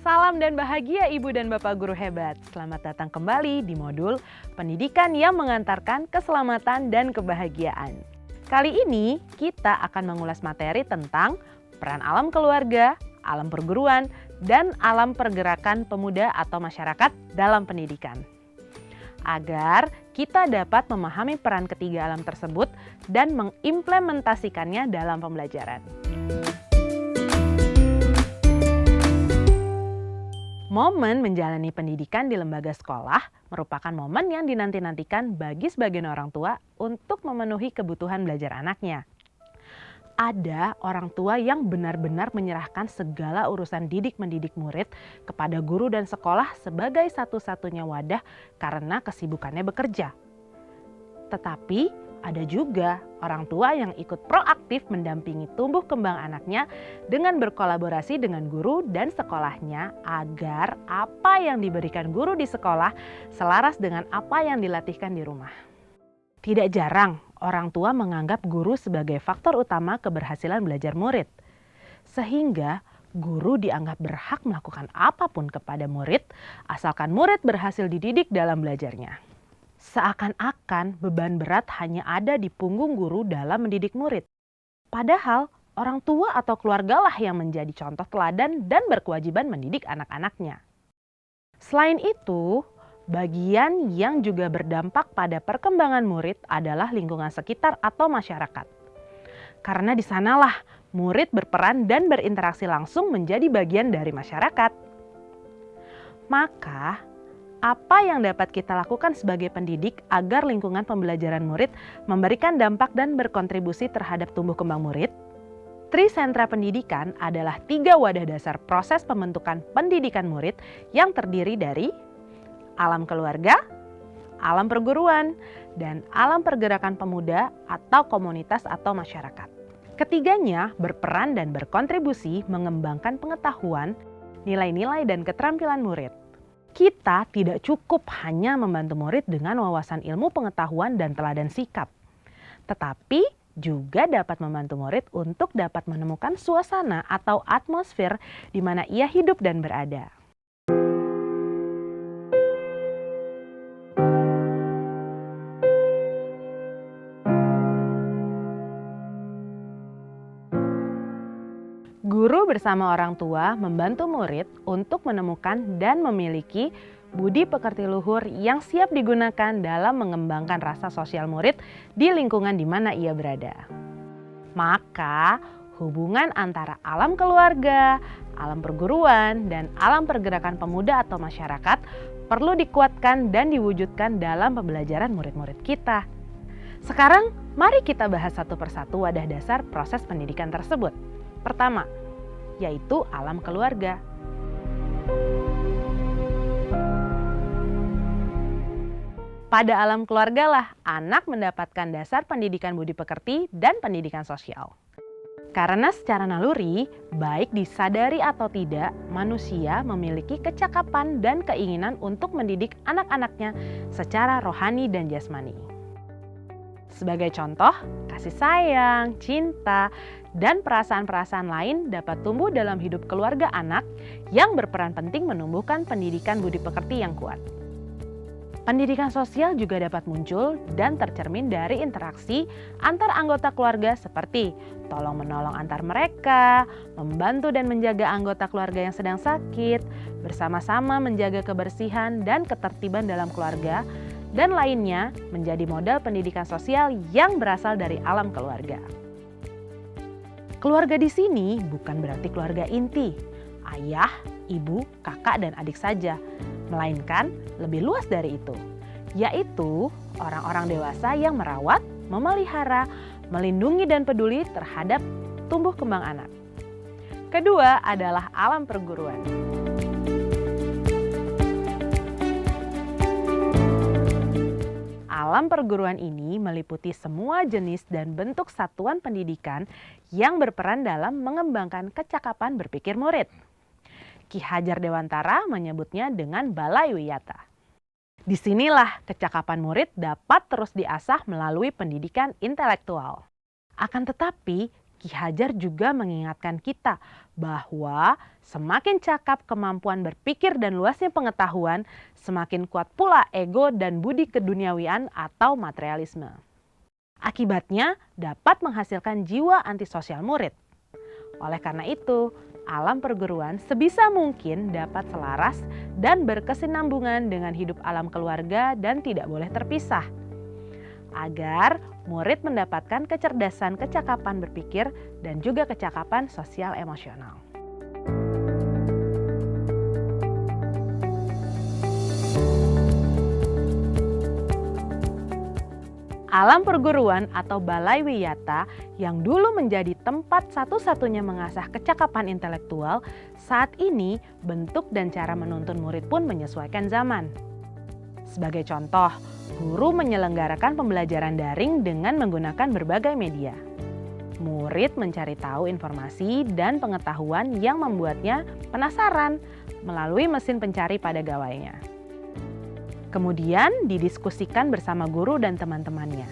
Salam dan bahagia Ibu dan Bapak Guru hebat. Selamat datang kembali di modul Pendidikan yang mengantarkan keselamatan dan kebahagiaan. Kali ini kita akan mengulas materi tentang peran alam keluarga, alam perguruan, dan alam pergerakan pemuda atau masyarakat dalam pendidikan. Agar kita dapat memahami peran ketiga alam tersebut dan mengimplementasikannya dalam pembelajaran. Momen menjalani pendidikan di lembaga sekolah merupakan momen yang dinanti-nantikan bagi sebagian orang tua untuk memenuhi kebutuhan belajar anaknya. Ada orang tua yang benar-benar menyerahkan segala urusan didik-mendidik murid kepada guru dan sekolah sebagai satu-satunya wadah karena kesibukannya bekerja. Tetapi ada juga orang tua yang ikut proaktif mendampingi tumbuh kembang anaknya dengan berkolaborasi dengan guru dan sekolahnya agar apa yang diberikan guru di sekolah selaras dengan apa yang dilatihkan di rumah. Tidak jarang orang tua menganggap guru sebagai faktor utama keberhasilan belajar murid. Sehingga guru dianggap berhak melakukan apapun kepada murid asalkan murid berhasil dididik dalam belajarnya. Seakan-akan beban berat hanya ada di punggung guru dalam mendidik murid. Padahal orang tua atau keluargalah yang menjadi contoh teladan dan berkewajiban mendidik anak-anaknya. Selain itu, bagian yang juga berdampak pada perkembangan murid adalah lingkungan sekitar atau masyarakat. Karena di sanalah murid berperan dan berinteraksi langsung menjadi bagian dari masyarakat. Maka, apa yang dapat kita lakukan sebagai pendidik agar lingkungan pembelajaran murid memberikan dampak dan berkontribusi terhadap tumbuh kembang murid? Trisentra pendidikan adalah 3 wadah dasar proses pembentukan pendidikan murid yang terdiri dari alam keluarga, alam perguruan, dan alam pergerakan pemuda atau komunitas atau masyarakat. Ketiganya berperan dan berkontribusi mengembangkan pengetahuan, nilai-nilai, dan keterampilan murid. Kita tidak cukup hanya membantu murid dengan wawasan ilmu pengetahuan dan teladan sikap, tetapi juga dapat membantu murid untuk dapat menemukan suasana atau atmosfer di mana ia hidup dan berada. Guru bersama orang tua membantu murid untuk menemukan dan memiliki budi pekerti luhur yang siap digunakan dalam mengembangkan rasa sosial murid di lingkungan di mana ia berada. Maka, hubungan antara alam keluarga, alam perguruan, dan alam pergerakan pemuda atau masyarakat perlu dikuatkan dan diwujudkan dalam pembelajaran murid-murid kita. Sekarang, mari kita bahas satu persatu wadah dasar proses pendidikan tersebut. Pertama, yaitu alam keluarga. Pada alam keluargalah anak mendapatkan dasar pendidikan budi pekerti dan pendidikan sosial. Karena secara naluri, baik disadari atau tidak, manusia memiliki kecakapan dan keinginan untuk mendidik anak-anaknya secara rohani dan jasmani. Sebagai contoh, kasih sayang, cinta, dan perasaan-perasaan lain dapat tumbuh dalam hidup keluarga anak yang berperan penting menumbuhkan pendidikan budi pekerti yang kuat. Pendidikan sosial juga dapat muncul dan tercermin dari interaksi antar anggota keluarga seperti tolong-menolong antar mereka, membantu dan menjaga anggota keluarga yang sedang sakit, bersama-sama menjaga kebersihan dan ketertiban dalam keluarga, dan lainnya menjadi modal pendidikan sosial yang berasal dari alam keluarga. Keluarga di sini bukan berarti keluarga inti, ayah, ibu, kakak, dan adik saja, melainkan lebih luas dari itu, yaitu orang-orang dewasa yang merawat, memelihara, melindungi, dan peduli terhadap tumbuh kembang anak. Kedua adalah alam perguruan. Alam perguruan ini meliputi semua jenis dan bentuk satuan pendidikan yang berperan dalam mengembangkan kecakapan berpikir murid. Ki Hajar Dewantara menyebutnya dengan balai wiyata. Disinilah kecakapan murid dapat terus diasah melalui pendidikan intelektual. Akan tetapi, Ki Hajar juga mengingatkan kita bahwa semakin cakap kemampuan berpikir dan luasnya pengetahuan, semakin kuat pula ego dan budi keduniawian atau materialisme. Akibatnya dapat menghasilkan jiwa antisosial murid. Oleh karena itu, alam perguruan sebisa mungkin dapat selaras dan berkesinambungan dengan hidup alam keluarga dan tidak boleh terpisah. Agar murid mendapatkan kecerdasan kecakapan berpikir dan juga kecakapan sosial emosional. Alam perguruan atau balai wiyata yang dulu menjadi tempat satu-satunya mengasah kecakapan intelektual, saat ini bentuk dan cara menuntun murid pun menyesuaikan zaman. Sebagai contoh, guru menyelenggarakan pembelajaran daring dengan menggunakan berbagai media. Murid mencari tahu informasi dan pengetahuan yang membuatnya penasaran melalui mesin pencari pada gawainya. Kemudian didiskusikan bersama guru dan teman-temannya.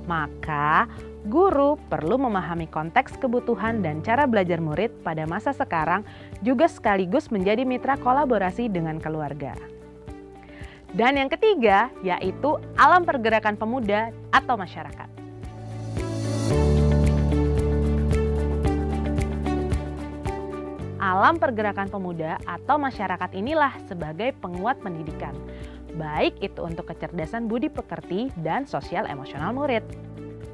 Maka, guru perlu memahami konteks kebutuhan dan cara belajar murid pada masa sekarang juga sekaligus menjadi mitra kolaborasi dengan keluarga. Dan yang ketiga, yaitu alam pergerakan pemuda atau masyarakat. Alam pergerakan pemuda atau masyarakat inilah sebagai penguat pendidikan, baik itu untuk kecerdasan budi pekerti dan sosial emosional murid.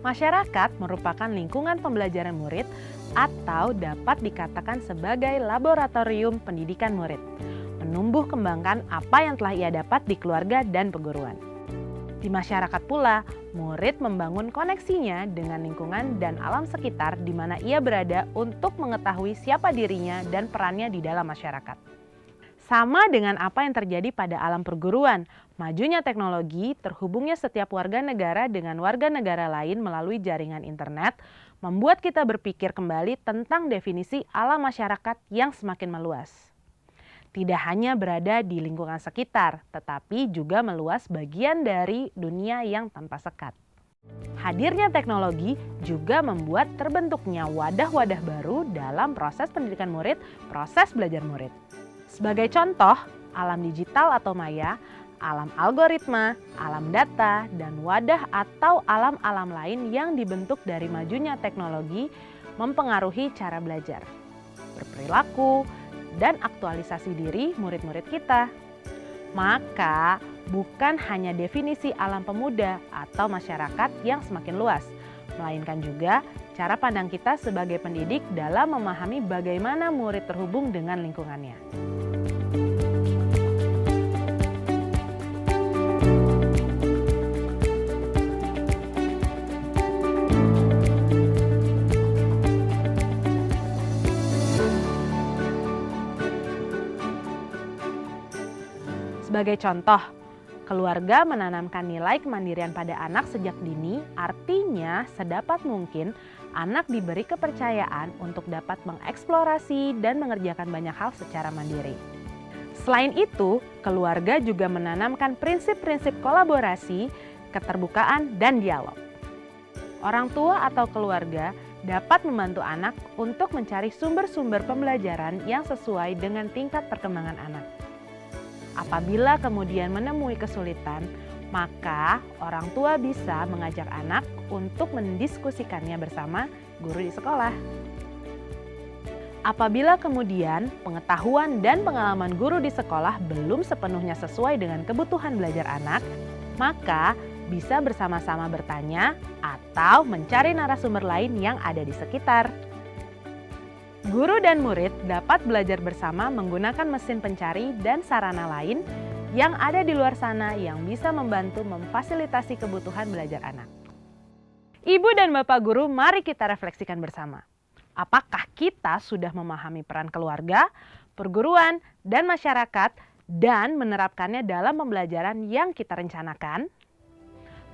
Masyarakat merupakan lingkungan pembelajaran murid atau dapat dikatakan sebagai laboratorium pendidikan murid, menumbuh kembangkan apa yang telah ia dapat di keluarga dan perguruan. Di masyarakat pula, murid membangun koneksinya dengan lingkungan dan alam sekitar di mana ia berada untuk mengetahui siapa dirinya dan perannya di dalam masyarakat. Sama dengan apa yang terjadi pada alam perguruan, majunya teknologi, terhubungnya setiap warga negara dengan warga negara lain melalui jaringan internet, membuat kita berpikir kembali tentang definisi alam masyarakat yang semakin meluas. Tidak hanya berada di lingkungan sekitar, tetapi juga meluas bagian dari dunia yang tanpa sekat. Hadirnya teknologi juga membuat terbentuknya wadah-wadah baru dalam proses pendidikan murid, proses belajar murid. Sebagai contoh, alam digital atau maya, alam algoritma, alam data, dan wadah atau alam-alam lain yang dibentuk dari majunya teknologi mempengaruhi cara belajar, berperilaku, dan aktualisasi diri murid-murid kita. Maka, bukan hanya definisi alam pemuda atau masyarakat yang semakin luas, melainkan juga cara pandang kita sebagai pendidik dalam memahami bagaimana murid terhubung dengan lingkungannya. Sebagai contoh, keluarga menanamkan nilai kemandirian pada anak sejak dini, artinya sedapat mungkin anak diberi kepercayaan untuk dapat mengeksplorasi dan mengerjakan banyak hal secara mandiri. Selain itu, keluarga juga menanamkan prinsip-prinsip kolaborasi, keterbukaan, dan dialog. Orang tua atau keluarga dapat membantu anak untuk mencari sumber-sumber pembelajaran yang sesuai dengan tingkat perkembangan anak. Apabila kemudian menemui kesulitan, maka orang tua bisa mengajak anak untuk mendiskusikannya bersama guru di sekolah. Apabila kemudian pengetahuan dan pengalaman guru di sekolah belum sepenuhnya sesuai dengan kebutuhan belajar anak, maka bisa bersama-sama bertanya atau mencari narasumber lain yang ada di sekitar. Guru dan murid dapat belajar bersama menggunakan mesin pencari dan sarana lain yang ada di luar sana yang bisa membantu memfasilitasi kebutuhan belajar anak. Ibu dan Bapak Guru, mari kita refleksikan bersama. Apakah kita sudah memahami peran keluarga, perguruan, dan masyarakat dan menerapkannya dalam pembelajaran yang kita rencanakan?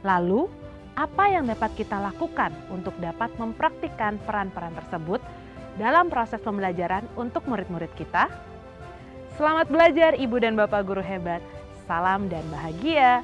Lalu, apa yang dapat kita lakukan untuk dapat mempraktikkan peran-peran tersebut dalam proses pembelajaran untuk murid-murid kita? Selamat belajar Ibu dan Bapak Guru hebat. Salam dan bahagia.